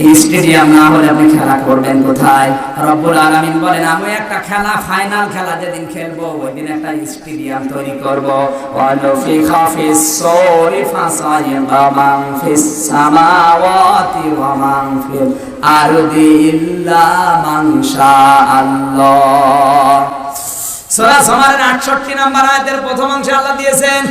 এই স্টেডিয়াম না হলে আপনি খেলা করবেন কোথায়? রব্বুল আলামিন বলেন, আমি একটা খেলা, ফাইনাল খেলা যেদিন খেলবো ওই দিন একটা স্টেডিয়াম তৈরি করব। ওয়ানুফিখা ফিস সূরি ফাসাইকা মান ফিস সামাওয়াতি ওয়া মান ফিল আরদি ইল্লা মান শাআল্লাহ। সূরা জুমারের 68 নম্বর আয়াতের প্রথম অংশে আল্লাহ দিয়েছেন,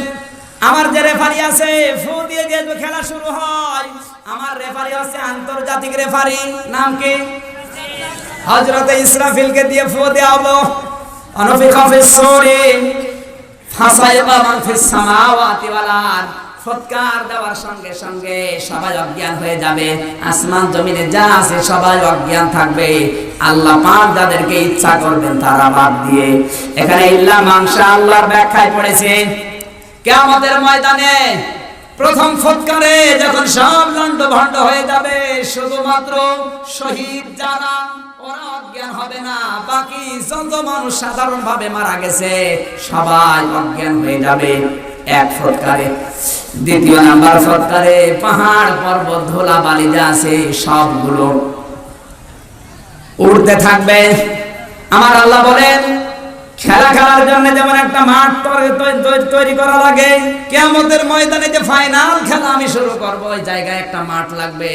আমার যে রেফারি আছে, ফু দিয়ে যে খেলা শুরু হয়, আমার রেফারি হচ্ছে আন্তর্জাতিক রেফারি। নাম কি? হযরত ইসরাফিলকে দিয়ে ফু দেওয়া হলো। আনফিখা ফিস সূরি ফাসাইকা মান ফিস সামাওয়াতি ওয়াল আরদ। ফুৎকার দেওয়ার সঙ্গে সঙ্গে সবাই অজ্ঞান হয়ে যাবে, আসমান জমিনে যা আছে সবাই অজ্ঞান থাকবে। আল্লাহ পাক যাদেরকে ইচ্ছা করবেন তারা বাদ দিয়ে। এখানে ইল্লা মান শাআল্লাহর ব্যাখ্যায় পড়েছে, কিয়ামতের ময়দানে প্রথম ফুৎকারে যখন সব লন্ডভন্ড হয়ে যাবে, শুধুমাত্র শহীদ যারা ওরা অজ্ঞান হবে না, বাকি যত মানুষ সাধারণভাবে মারা গেছে সবাই অজ্ঞান হয়ে যাবে এক ফুৎকারে। দ্বিতীয় নাম্বার ফুৎকারে পাহাড় পর্বত ধুলা বালি যা আছে সবগুলো উড়তে থাকবে। আমার আল্লাহ বলেন, খেলা খেলার জন্য যেমন একটা মাঠ তৈরি করা লাগে, কিয়ামতের ময়দানে যে ফাইনাল খেলা আমি শুরু করব ওই জায়গায় একটা মাঠ লাগবে।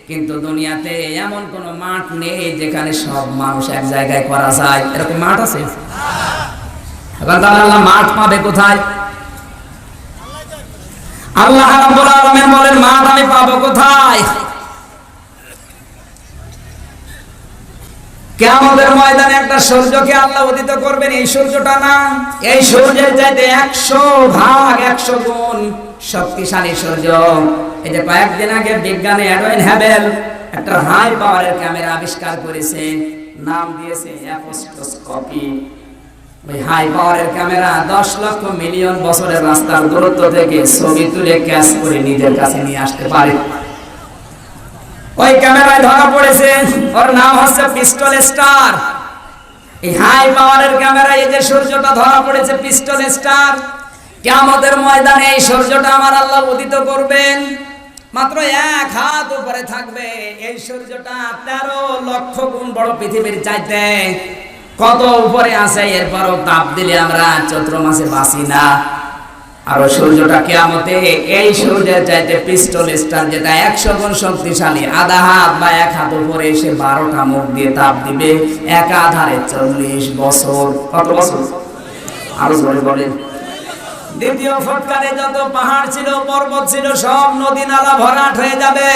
কিন্তু দুনিয়াতে এমন কোন মাঠ নেই যেখানে সব মানুষ এক জায়গায় করা যায়। এরকম মাঠ আছে? এবার তাহলে আল্লাহ মাঠ পাবে কোথায়? আল্লাহ রাব্বুল আলামিন বলেন, মাঠ আমি পাবো কোথায়? কিয়ামতের ময়দানে একটা সূর্যকে আল্লাহ উদিত করবেন। এই সূর্যটা না, এই সূর্যের চাইতে 100 ভাগ 100 গুণ শক্তিশালী সূর্য। এই যে কয়েকদিন আগে বিজ্ঞানী এডওয়াইন হ্যাবেল একটা হাই পাওয়ারের ক্যামেরা আবিষ্কার করেছে, নাম দিয়েছে অ্যাপোস্টোস্কোপি। ওই হাই পাওয়ারের ক্যামেরা 10 লক্ষ মিলিয়ন বছরের রাস্তার দূরত্ব থেকে ছবি তুলে ক্যাচ করে নিজের কাছে নিয়ে আসতে পারে। ওই ক্যামেরায় ধরা পড়েছে, ওর নাম হচ্ছে পিস্টল স্টার। এই হাই পাওয়ারের ক্যামেরায় এই যে সূর্যটা ধরা পড়েছে পিস্টল স্টার, কিয়ামতের ময়দানে এই সূর্যটা আমার আল্লাহ উদিত করবেন। মাত্র 1 হাত উপরে থাকবে। এই সূর্যটা 13 লক্ষ গুণ বড় পৃথিবীর চাইতে। কত উপরে আছে, এরপরও তাপ দিলে আমরা চৈত্র মাসে বাঁচি না। আর সূর্যটা কিয়ামতে এই সূর্যের চাইতে পিস্টল স্টার যেটা 100 গুণ শক্তিশালী, আধা হাত বা 1 হাত উপরে এসে 12টা মুখ দিয়ে তাপ দিবে একাধারে 40 বছর। কত বছর? আরো জোরে বলেন। দ্বিতীয় ফুৎকারে যত পাহাড় ছিল, পর্বত ছিল, সব নদী নালা ভরাট হয়ে যাবে।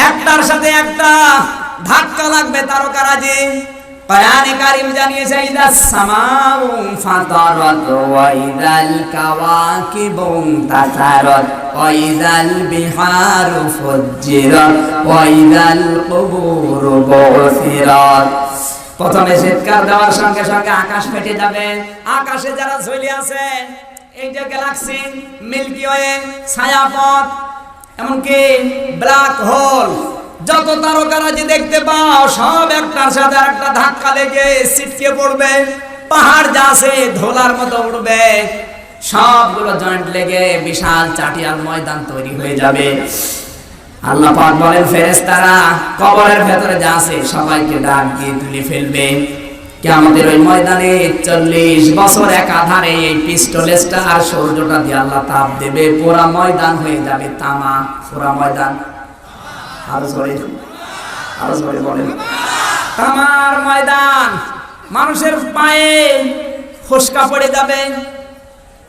একটার সাথে একটা ধাক্কা লাগবে তারকারাজি। কোরআনে কারীম জানিয়েছে, ইদাস সামাউ ফাতারাত ওয়া ইদাল কাওয়াকিবু তাসারাত ওয়া ইদাল বিহারু ফুজ্জিরাত ওয়া ইদাল কুবুরু বুসিরাত। প্রথমে চিৎকার দেওয়ার সঙ্গে সঙ্গে আকাশ ফেটে যাবে। আকাশে যারা ঝুলে আছে, এই যে গ্যালাক্সি, মিল্কি ওয়ে, ছায়াপথ, এমনকি ব্ল্যাক হোল, যত তারকারাজি দেখতে পাও সব একটার সাথে একটা ধাক্কা লেগে ছিটকে পড়বে। পাহাড় যা আছে ধোলার মতো উড়বে, সবগুলো জয়েন্ট লেগে বিশাল চাটিয়াল ময়দান তৈরি হয়ে যাবে। আল্লাহ পাক বলেন, ফেরেশতারা কবরের ভেতরে যা আছে সবাইকে ডাক দিয়ে তুলে ফেলবে। কিয়ামতের ওই ময়দানে 40 বছর একাধারে এই পিস্টল স্টার সূর্যটা দিয়ে আল্লাহ তাপ দেবে, পুরা ময়দান হয়ে যাবে তামা। পুরা ময়দান, আরো জোরে বলেন, তামার ময়দান। মানুষের পায়ে ফোসকা পড়ে যাবে,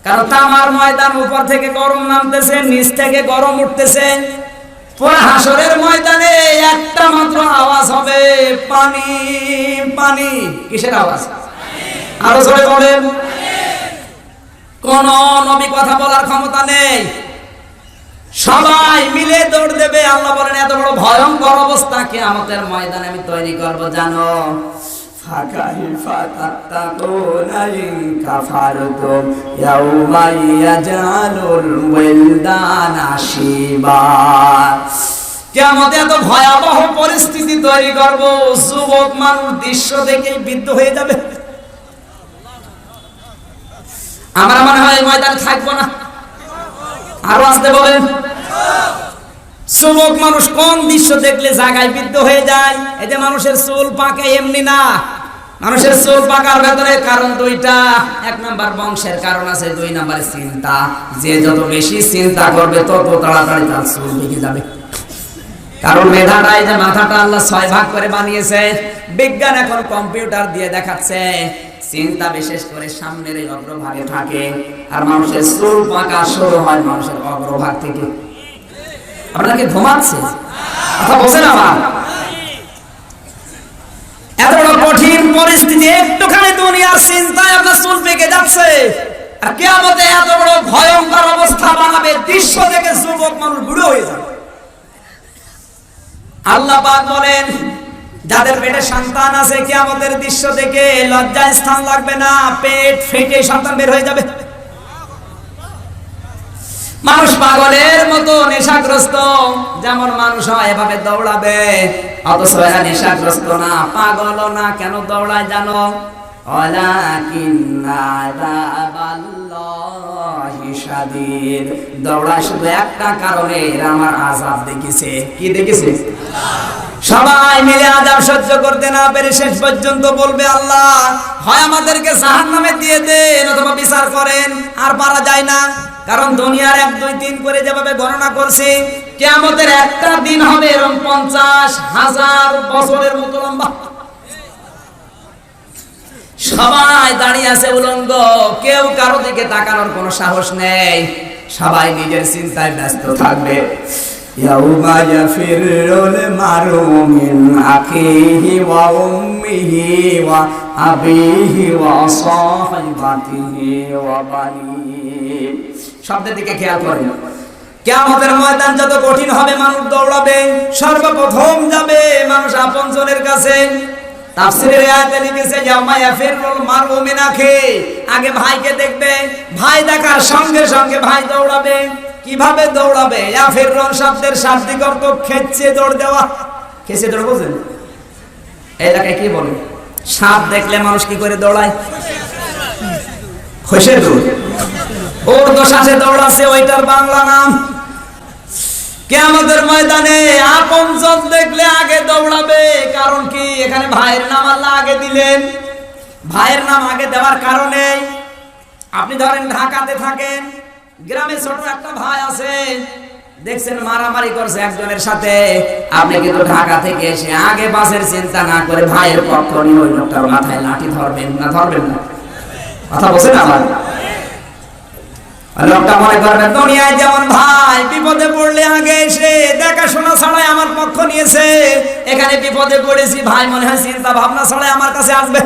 কারণ তামার ময়দান উপর থেকে গরম নামতেছে, নিচ থেকে গরম উঠতেছে। পুরা হাসরের ময়দানে একটা মাত্র আওয়াজ হবে, পানি পানি। কিসের আওয়াজ? আরো জোরে বলেন। কোন নবী কথা বলার ক্ষমতা নেই, সবাই মিলে দৌড় দেবে। আল্লাহ বলেন, এত বড় ভয়ঙ্কর অবস্থা কিয়ামতের ময়দানে আমি তৈরি করব জানো। ফাকাইফা তাত্তাকুনা ইন কাফারতুম ইয়াওমা ইয়াজালুল ওয়ালদানা শিবা। কিয়ামতে এত ভয়াবহ পরিস্থিতি তৈরি করব, যুবক মানুষ দৃশ্য দেখেই বিদ্ধ হয়ে যাবে। আমরা মনে হয় ময়দানে থাকবো না। আরো আসতে বলেন। যুবক মানুষ কোন দৃশ্য দেখলে জায়গায় বিদ্ধ হয়ে যায়? এই যে মানুষের চুল পাকে এমনি না, মানুষের চুল পাকার ভেতরে কারণ দুইটা। এক নাম্বার বংশের কারণ আছে, দুই নাম্বারে চিন্তা। যে যত বেশি চিন্তা করবে তত তাড়াতাড়ি তার চুল পেকে যাবে। কারণ মেধাটা, এই যে মাথাটা আল্লাহ 6 ভাগ করে বানিয়েছে, বিজ্ঞান এখন কম্পিউটার দিয়ে দেখাচ্ছে চিন্তা বিশেষ করে সামনের এই অগ্রভাগে থাকে, আর মানুষের চুল পাকা শুরু হয় মানুষের অগ্রভাগ থেকে। আপনাকে ঘুমাচ্ছে কথা বলছেন আমার? এত বড় কঠিন পরিস্থিতি, একটুখানি দুনিয়ার চিন্তায় আপনার চুল পেকে যাচ্ছে, আর কিয়ামতে এত বড় ভয়ঙ্কর অবস্থা বানাবে, দৃশ্য দেখে যুবক মানুষ বুড়ো হয়ে যাবে। আল্লাহ পাক বলেন, যাদের পেটে সন্তান আছে কিয়ামতের দৃশ্য দেখে লজ্জায় স্থান লাগবে না, পেট ফেটে সন্তান বের হয়ে যাবে। মানুষ পাগলের মতো নেশাগ্রস্ত, যেমন মানুষ হয় এভাবে দৌড়াবে, অথচ এরা নেশাগ্রস্ত না, পাগলও না। কেন দৌড়ায় জানো? দৌড়ায় শুধু একটা কারণে, এরা আমার আযাব দেখেছে। কি দেখেছে? সবাই মিলে আযাব সহ্য করতে না পেরে শেষ পর্যন্ত বলবে, আল্লাহ হয় আমাদেরকে জাহান্নামে দিয়ে দেন অথবা বিচার করেন। আর পারা যায় না, কারণ দুনিয়ার 1 2 3 করে যেভাবে গণনা করছি, কিয়ামতের একটা দিন হবে এরকম 50,000 বছরের মতো লম্বা। সবাই দাঁড়িয়ে আছে উলঙ্গ, কেউ কারো দিকে তাকানোর কোনো সাহস নেই, সবাই নিজের চিন্তায় ব্যস্ত থাকবে। ইয়াউমা ইয়াফিরুল মারউ মিন আখিহি ওয়া উম্মিহি ওয়া আবিহি ওয়া সাহিবাতিহি ওয়া বানিহি। শব্দের দিকে খেয়াল করেন। কিয়ামতের ময়দান যত কঠিন হবে, মানুষ দৌড়াবে, সর্বপ্রথম যাবে মানুষ আপনজনের কাছে। তাফসীরের আয়াতে লিখেছে, ইয়াউমা ইয়াফিরুল মারউ মিন আখিহি, আগে ভাইকে দেখবে, ভাই দেখার সঙ্গে সঙ্গে ভাই দৌড়াবে। কিভাবে দৌড়াবে? ইয়াফিরুন শব্দের শাব্দিক অর্থ খেচে দৌড় দেওয়া। খেচে দৌড় বুঝেন? এটাকে কি বলে? সাপ দেখলে মানুষ কি করে দৌড়ায়? খসে দৌড়। ওর দোষাসে দৌড়াচ্ছে, ওইটার বাংলা নাম। কিয়ামতের ময়দানে আপনজন দেখলে আগে দৌড়াবে। কারণ কি? এখানে ভাইয়ের নাম আল্লাহ আগে দিলেন। ভাইয়ের নাম আগে দেওয়ার কারণে, আপনি ধরেন ঢাকাতে থাকেন, গ্রামে ছোট একটা ভাই আছে, দেখছেন মারামারি করছে একজনের সাথে, আপনি কিন্তু ঢাকা থেকে এসে আগে বাসের চিন্তা না করে ভাইয়ের পক্ষ নিয়ে ওই লোকটার মাথায় লাঠি ধরবেন না? ধরবেন না? কথা বলছেন আবার? লোকটা মনে করবেন দুনিয়ায় যেমন ভাই বিপদে পড়লে আগে এসে দেখাশোনা ছাড়াই আমার পক্ষ নিয়েছে, এখানে বিপদে পড়েছি, ভাই মনে হয় চিন্তা ভাবনা ছাড়াই আমার কাছে আসবে।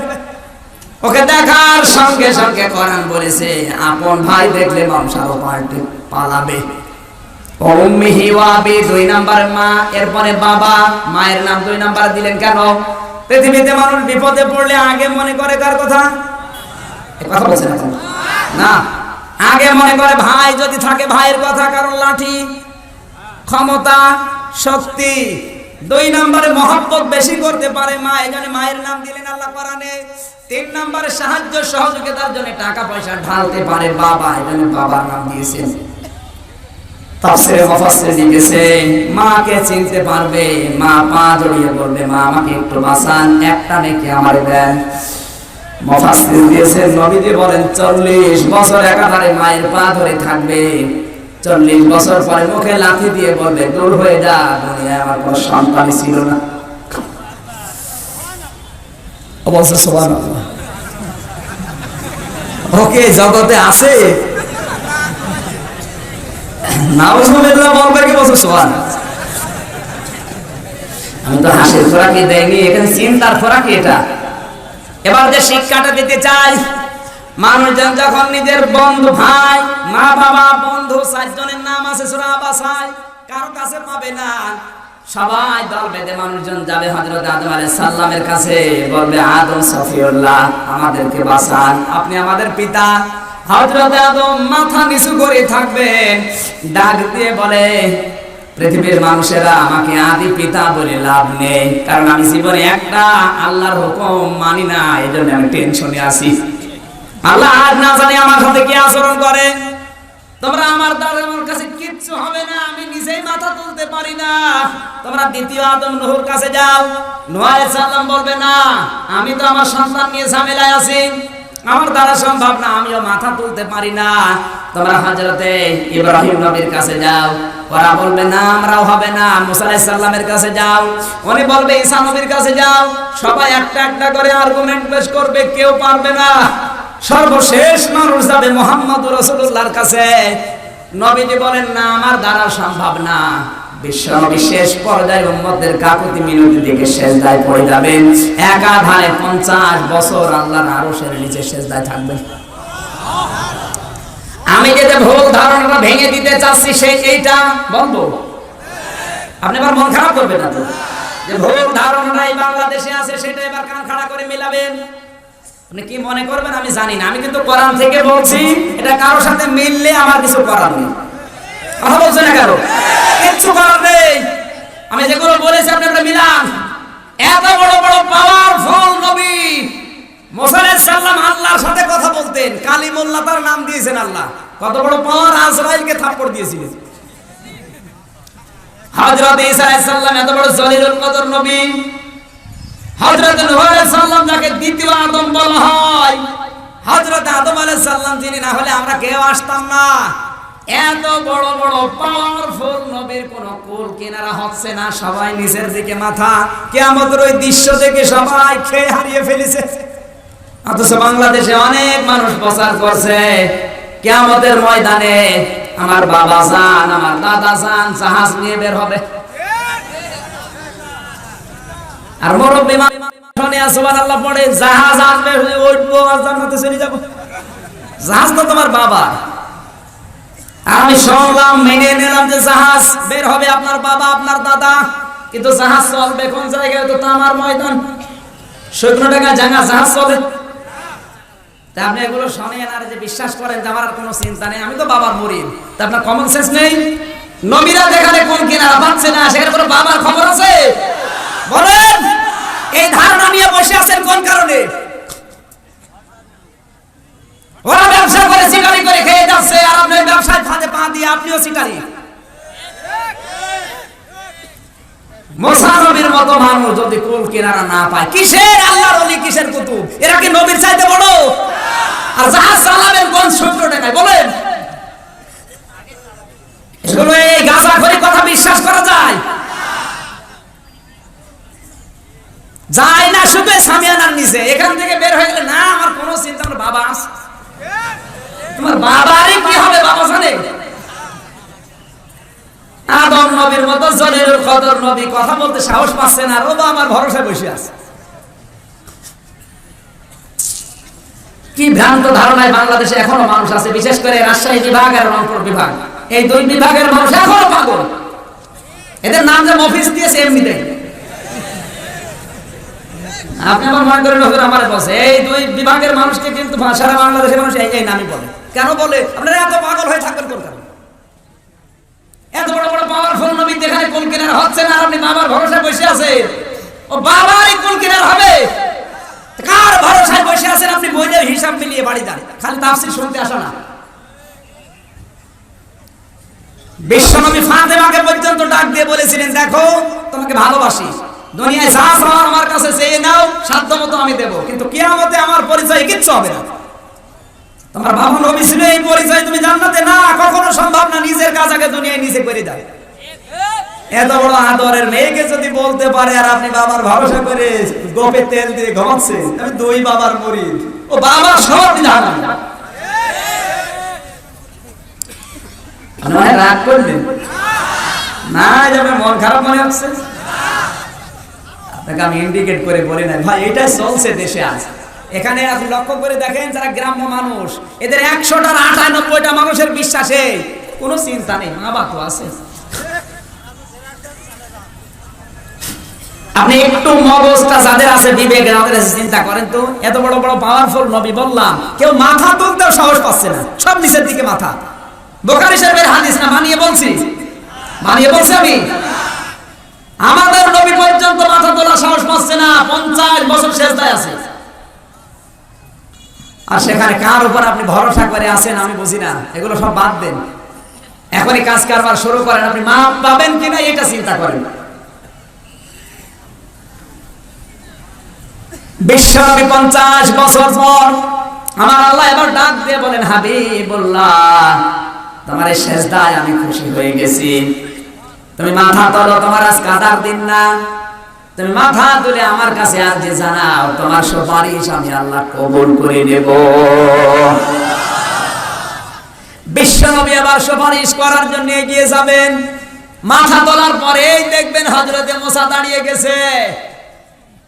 ওকে দেখার সঙ্গে সঙ্গে কোরআন বলেছে, আপন ভাই দেখলে মানুষ আরো পালাবে। উম্মিহি ওয়া আবি, 2 নাম্বার মা, এরপরে বাবা। মায়ের নাম 2 নাম্বার দিলেন কেন? পৃথিবীতে মানুষ বিপদে পড়লে আগে মনে করে কার কথা? এই কথা বলছেন না, আগে মনে করে ভাই যদি থাকে ভাইয়ের কথা, কারণ লাঠি, ক্ষমতা, শক্তি। 2 নম্বরে মহব্বত বেশি করতে পারে মা, এজন্য মায়ের নাম দিলেন আল্লাহ কোরআনে। 3 নম্বরে সাহায্য সহযোগিতার জন্য টাকা পয়সা ঢালতে পারে বাবা, এজন্য বাবার নাম দিয়েছেন। তাফসীরে মুফাসসির লিখেছে, মাকে চিনতে পারবে, মা পা জড়িয়ে বলবে, মা আমাকে একটু বাঁচান, একটা নেকি আমারে দেন। মুফাসসির দিয়েছেন, নবীজি বলেন 40 বছর একাধারে মায়ের পা ধরে থাকবে, 40 বছর পরে মুখে লাথি দিয়ে বলবে, দূর হয়ে যা, দুনিয়ায় আমার কোনো সন্তানই ছিল না। অবশ্য সুবহানাল্লাহ, ওকে জগতে আছে নাউজুবিল্লাহ বলবে কি? বলছো সুবহানাল্লাহ। আমি তো হাসির খোরাকি দেয়নি, এখানে চিন্তার খোরাকি এটা। এবার যে শিক্ষাটা দিতে চাই, মানুষজন যখন নিজের বন্ধু, ভাই, মা বাবা, বন্ধু 4 জনের নাম আছে সূরা আবাসায়, কারো কাছে পাবে না। সবাই দল বেঁধে মানুষজন যাবে হযরত আদম আলাইহিস সালামের কাছে, বলবে, আদম সফিউল্লাহ, আমাদেরকে বাঁচান, আপনি আমাদের পিতা। হযরত আদম মাথা নিচু করে থাকবেন, ডাক দিয়ে বলে, পৃথিবীর মানুষেরা আমাকে আদি পিতা বলে লাভ নেই, কারণ আমি জীবনে একটা আল্লাহর হুকুম মানি না, এজন্য আমি টেনশনে আছি। আল্লাহ আজ না জানি আমার সাথে কি আচরণ করে। তোমরা আমার দ্বারা আমার কাছে কিচ্ছু হবে না, আমি নিজেই মাথা তুলতে পারি না। তোমরা দ্বিতীয় আদম নূহের কাছে যাও। নূহ আলাইহিস সালাম বলবে না, আমি তো আমার সন্তান নিয়ে ঝামেলায় আছি, আমার দ্বারা সম্ভব না, আমিও মাথা তুলতে পারি না। তোমরা হযরতে ইব্রাহিম নবীর কাছে যাও। ওরা বলবে না, আমরাও হবে না। মুসা আলাইহিস সালামের কাছে যাও। উনি বলবে ঈসা নবীর কাছে যাও। সবাই একটা একটা করে আর্গুমেন্ট পেশ করবে, কেউ পারবে না। সর্বশেষ মানুষ যাবে মুহাম্মদুর রাসূলুল্লাহর কাছে। নবীজি বলেন না, আমার দ্বারা সম্ভব না। বিশ্বনবী শেষ পর্যায়ে উম্মতদের কাকুতি মিনতি দিকে সেজদায় পড়ে যাবেন। একাধারে 50 বছর আল্লাহর আরশের নিচে সেজদায় থাকবেন। আমি যে ভুল ধারণাটা ভেঙে দিতে চাচ্ছি সেই এইটা বলবো, আপনি আবার মন খারাপ করবেন না তো? যে ভুল ধারণাটা এই বাংলাদেশে আছে সেটা এবার কান খাড়া করে মিলাবেন। আপনি কি মনে করবেন আমি জানি না, আমি কিন্তু কোরআন থেকে বলছি। এটা কারোর সাথে মিললে আমার কিছু করার নেই। কথা বলছেন না কারো, কিচ্ছু করার নেই। আমি যেগুলো বলেছি আপনি একটা মিলান। এত বড় বড় পাওয়ারফুল নবী মুসা আলাইহিস সালাম আল্লাহর সাথে কথা বলতেন, কালিমুল্লাহ তার নাম দিয়েছেন আল্লাহ। কত বড় পাওয়ার! আজরাইলকে থাপ্পড় দিয়েছিলেন। হযরত ঈসা আলাইহিস সালাম এত বড় জলিলুল কদর নবী। হযরত নূহ আলাইহিস সালাম যাকে দ্বিতীয় আদম বলা হয়, হযরত আদম আলাইহিস সালাম যিনি না হলে আমরা কেউ আসতাম না। এত বড় বড় পাওয়ারফুল নবীর কোন কুল কিনারা হচ্ছে না, সবাই নিচের দিকে মাথা। কিয়ামতের ওই দৃশ্য দেখে সবাই খেয়ে হারিয়ে ফেলেছে। অথচ বাংলাদেশে অনেক মানুষ প্রচার করছে কিয়ামতের ময়দানে আমার বাবা জান, আমার দাদা জান জাহাজ নিয়ে বের হবে। আর মুরব্বি শুনে সুবহানাল্লাহ পড়ে, জাহাজ আসবে, উঠবো আর জান্নাতে চলে যাব। জাহাজ তো তোমার বাবা। আমি শুনলাম, মেনে নিলাম যে জাহাজ বের হবে আপনার বাবা আপনার দাদা, কিন্তু জাহাজ চলবে কোন জায়গায়? তো তামার ময়দান, শুকনো টাকা জাহাজ চলে। তা আপনি এগুলো শোনেন আর যে বিশ্বাস করেন যে আমার আর কোনো চিন্তা নেই, আমি তো বাবার মুরিদ। তা আপনার কমন সেন্স নেই? নবীরা যেখানে কোন কিনারা পাচ্ছে না সেখানে কোনো বাবার খবর আছে? বলেন, এই ধারণা নিয়ে বসে আছেন কোন কারণে? ওরা ব্যবসা করে সিটারি করে খেয়ে যাচ্ছে, আর আপনি ব্যবসায় ফাঁদে পা দিয়ে আপনিও সিটারি। মুসা নবীর মতো মানুষ যদি কুল কিনারা না পায়, কিসের আল্লাহর ওলি, কিসের কুতুব? এরা কি নবীর চাইতে বড়? আর জাহাজ চালাবেন কোন সূত্র টাকায়? বলেন, এগুলো এই গাছাখড়ি কথা বিশ্বাস করা যায়? যায় না। শুধু সামিয়ানার নিচে এখান থেকে বের হয়ে গেলে না, আমার কোনো চিন্তা, আমার বাবা আছে। তোমার বাবারই কি হবে বাবা জানে? আদম নবীর মতো জলিলুল কদর নবী কথা বলতে সাহস পাচ্ছে না, ও বা আমার ভরসায় বসে আছে। কি ভ্রান্ত ধারণায় বাংলাদেশে এখনো মানুষ আছে, বিশেষ করে রাজশাহী বিভাগ আর রংপুর বিভাগ, এই দুই বিভাগের মানুষ এখনো পাগল। এদের নাম যে মফিজ দিয়েছে এমনিতে। আপনি আমার মনে করেন আমার বসে এই দুই বিভাগের মানুষকে কিন্তু সারা বাংলাদেশের মানুষ এই নামই বলে। কেন বলে? আপনারা এত পাগল হয়ে থাকবেন কোন কারণে? এত বড় বড় পাওয়ারফুল নবী যেখানে কোন কিনার হচ্ছে না, আপনি বাবার ভরসায় বসে আছেন। ও বাবারই কোন কিনার হবে, কার ভরসায় বসে আছেন? আপনি বইয়ের হিসাব মিলিয়ে বাড়ি যান, খালি তাফসীর শুনতে আসা না। বিশ্বনবী ফাতেমাকে পর্যন্ত ডাক দিয়ে বলেছিলেন, দেখো তোমাকে ভালোবাসি, দুনিয়ায় যা চাও আমার কাছে চেয়ে নাও, সাধ্যমতো আমি দেব, কিন্তু কিয়ামতে আমার পরিচয় কিচ্ছু হবে না। তোমার বাবা নবী ছিল এই পরিচয়, তুমি জান্নাতে না, কখনো সম্ভব না। নিজের কাজ আগে দুনিয়ায় নিজে করে দাও। এত বড় আদরের মেয়েকে যদি বলতে পারে, আর আপনি বাবার ভরসা করে গোপে তেল দিয়ে ঘুমাচ্ছেন, আমি দুই বাবার মুরিদ, ও বাবার সব জানা না। রাগ করবেন না, যাবে মন খারাপ মনে হচ্ছে আপনাকে আমি ইন্ডিকেট করে বলি না ভাই, এটা চলছে দেশে আজ। এখানে আপনি লক্ষ্য করে দেখেন, যারা গ্রাম্য মানুষ, এদের 100টার 98টা মানুষের বিশ্বাসে কোনো চিন্তা নেই, মা বাবা তো আছে। আপনি একটু মগজটা যাদের আছে, বিবেক আমাদের চিন্তা করেন তো, এত বড় বড় পাওয়ারফুল নবী বললাম, কেউ মাথা তুলতেও সাহস পাচ্ছে না, সব নিচের দিকে মাথা। বুখারী শরীফের হাদিস না, বানিয়ে বলছি আমি। আমাদের নবী পর্যন্ত মাথা তোলা সাহস পাচ্ছে না, 50 বছর সেজদায় আছে। আর সেখানে কার উপর আপনি ভরসা করে আছেন আমি বুঝি না। এগুলো সব বাদ দেন, এখনই কাজ কারবার শুরু করেন। আপনি মাপ পাবেন কিনা এটা চিন্তা করেন। বিশ্বনবী 50 বছর পর আমার আল্লাহ এবার ডাক দিয়ে বলেন, হাবিবুল্লাহ তোমার এই সেজদায় আমি খুশি হয়ে গেছি। তুমি মাথা তোলো, তোমার আজ কাদার দিন না। তুমি মাথা তুলে আমার কাছে আরজি জানাও, তোমার সুপারিশ আমি আল্লাহ কবুল করে নেব। বিশ্বনবী আবার সুপারিশ করার জন্য এগিয়ে যাবেন। মাথা তোলার পরেই দেখবেন হযরতে মুসা দাঁড়িয়ে গেছে।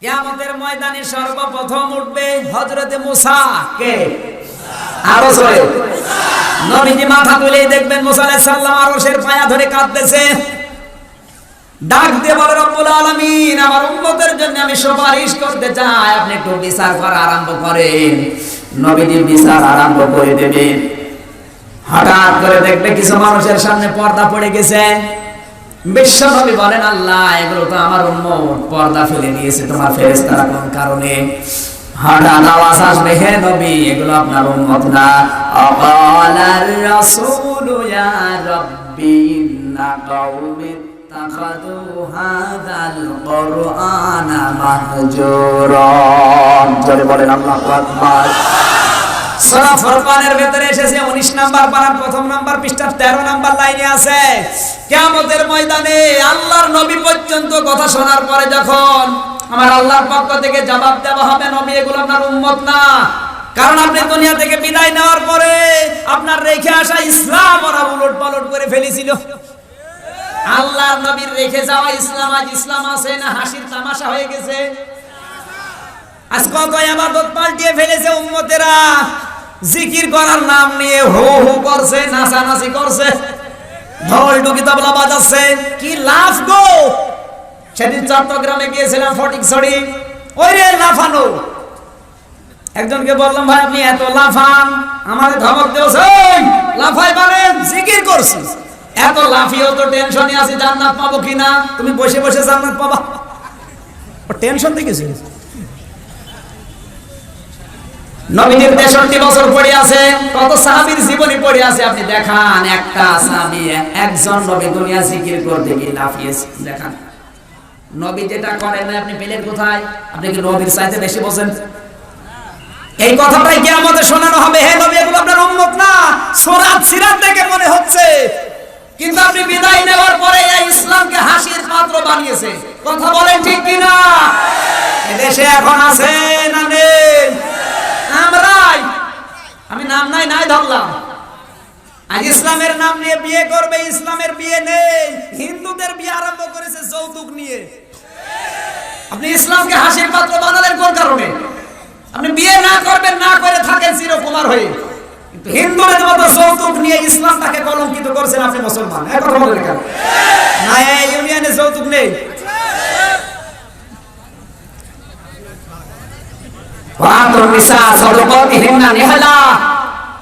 কিয়ামতের ময়দানে সর্বপ্রথম উঠবে হযরতে মুসা। কে? আরো জোরে। নবীজি মাথা তুলে দেখবেন মুসা আলাইহিস সালাম আরশের পায়া ধরে কাঁদতেছে। ডাক দিয়ে বলে, রব্বুল আলামিন আমার উম্মতের জন্য আমি সুপারিশ করতে চাই, আপনি একটু বিচার করা আরম্ভ করেন। নবীজি বিচার আরম্ভ করে দেবেন। হঠাৎ করে দেখবে কিছু মানুষের সামনে পর্দা পড়ে গেছে। বিশ্বনবী বলেন, আল্লাহ এগুলো তো আমার উম্মত, পর্দা ফেলে দিয়েছে তোমার ফেরেশতারা কোন কারণে? হঠাৎ আওয়াজ আসবে, হে নবী এগুলো আপনার উম্মত না। আকালার রাসূলু ইয়া রাব্বি ইন্না কওমি তাখাযু হাযাল কুরআনা মাহজুরা। জোরে বলেন আল্লাহু আকবার। সূরা ফুরকানের ভিতরে এসেছে 19 নাম্বার পারার প্রথম নাম্বার পৃষ্ঠার 13 নাম্বার লাইনে আছে, কিয়ামতের ময়দানে আল্লাহর নবী পর্যন্ত কথা শোনার পরে যখন আমার আল্লাহর পক্ষ থেকে জবাব দেওয়া হবে, নবী এগুলো আপনার উম্মত না, কারণ আপনি দুনিয়া থেকে বিদায় নেওয়ার পরে আপনার রেখে আসা ইসলাম ওরা উলটপালট করে ফেলেছিল। আল্লাহর নবীর রেখে যাওয়া ইসলাম আজ ইসলাম আছে না হাসির তামাশা হয়ে গেছে? আজ কত ইবাদত পাল্টিয়ে ফেলেছে উম্মতেরা। জিকির করার নাম নিয়ে হো হো করছে, নাচানাচি করছে, ঢোল ঢুকি তবলা বাজাচ্ছে। কি লাভ গো! সেদিন চট্টগ্রামে গিয়েছিলাম ফটিকছড়ি, ওই রে লাফানো। একজনকে বললাম, ভাই আপনি এত লাফান, আমাদের ধমক দিয়েছে, লাফাই পারেন জিকির করছি। এত লাফিয়েও তো টেনশনে আছি জান্নাত পাবো কিনা। তুমি বসে বসে জান্নাত পাবা, ও টেনশন দেখেছি। নবীজির 63 বছর পড়ে আছে, কত সাহাবীর জীবনী পড়ে আছে। আপনি দেখান একটা সাহাবী, একজন নবী দুনিয়া জিকির করতে গিয়ে লাফিয়েছে, দেখান। নবী যেটা করেন না আপনি পেলেন কোথায়? আপনি কি নবীর চাইতে বেশি বোঝেন? এই কথাটাই কিয়ামতে শোনানো হবে, হে নবী এগুলো আপনার উম্মত না। সূরা সিরাত থেকে মনে হচ্ছে, কিন্তু আপনি বিদায় নেওয়ার পরে এই ইসলামকে হাসির পাত্র বানিয়েছে। কথা বলেন ঠিক কিনা? এদেশে এখন আছে না নেই? আমরাই, আমি নাম নাই ধরলাম। আজ ইসলামের নাম নিয়ে বিয়ে করবে, ইসলামের বিয়ে নেই। হিন্দুদের বিয়ে আরম্ভ করেছে যৌতুক নিয়ে। আপনি ইসলামকে হাসির পাত্র বানালেন কোন কারণে? আপনি বিয়ে না করবেন, না করে থাকেন চিরকুমার হয়ে, কিন্তু হিন্দুদের মতো যৌতুক নিয়ে ইসলামটাকে কলঙ্কিত করছেন আপনি মুসলমান। এক কথা বলেন কেন? না এই ইউনিয়নে যৌতুক নেই।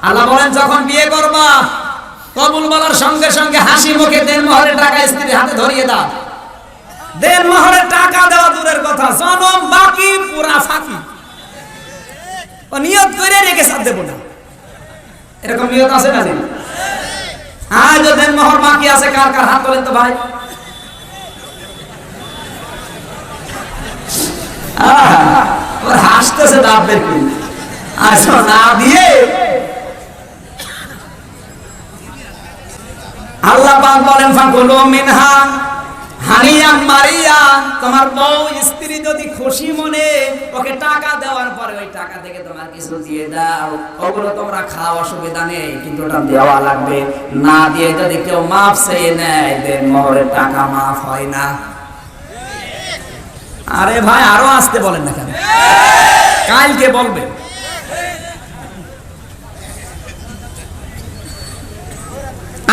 আল্লাহ বলেন যখন বিয়ে করবা কবুল বলার সঙ্গে সঙ্গে হাসি মুখে দেনমোহরের টাকা স্ত্রীর হাতে ধরিয়ে দাও। দেনমোহরের টাকা দেওয়া দূরের কথা, জনম বাকি পুরা ফাঁকি। ও নিয়ত করে রেখে সাথ দেব না, এরকম নিয়ত আছে না? আজ দেনমোহর বাকি আছে, কার কার হাত তোলেন তো ভাই। ওর হাসতেছে দাঁত বের করে, আসো না দিয়ে। আল্লাহ পাক বলেন, ফাকুলু মিনহা হানিয়াম মারিয়া। তোমার বউ স্ত্রী যদি খুশি মনে ওকে টাকা দেওয়ার পরে ওই টাকা থেকে তোমার কিছু দিয়ে দাও, ওগুলো তোমরা খাও, অসুবিধা নেই, কিন্তু ওটা দেওয়া লাগবে। না দিয়ে যদি কেউ মাফ চেয়ে নেয়, দেনমোহরের টাকা মাফ হয় না। আরে ভাই আরো আসতে বলেন না কেন? কালকে বলবে।